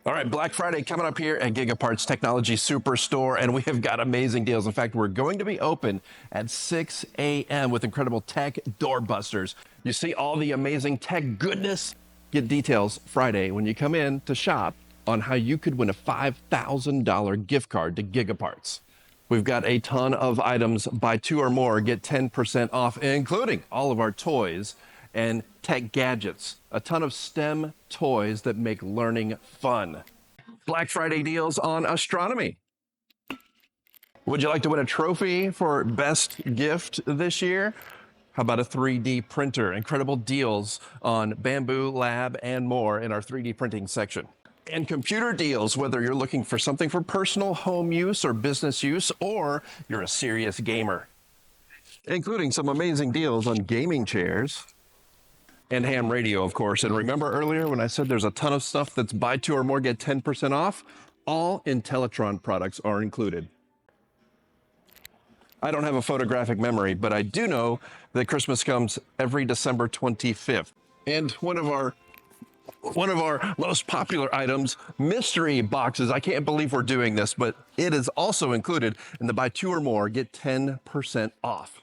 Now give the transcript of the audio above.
All right, Black Friday coming up here at GigaParts Technology Superstore, and we have got amazing deals. In fact, we're going to be open at 6 a.m. with incredible tech doorbusters. You see all the amazing tech goodness? Get details Friday when you come in to shop on how you could win a $5,000 gift card to GigaParts. We've got a ton of items. Buy 2 or more, get 10% off, including all of our toys and tech gadgets. A ton of STEM toys that make learning fun. Black Friday deals on Astronomy. Would you like to win a trophy for best gift this year? How about a 3D printer? Incredible deals on Bamboo Lab and more in our 3D printing section. And computer deals, whether you're looking for something for personal home use or business use, or you're a serious gamer. Including some amazing deals on gaming chairs and ham radio, of course. And remember earlier when I said there's a ton of stuff that's buy 2 or more, get 10% off? All Intellitron products are included. I don't have a photographic memory, but I do know that Christmas comes every December 25th. And one of our most popular items, mystery boxes. I can't believe we're doing this, but it is also included in the buy 2 or more, get 10% off.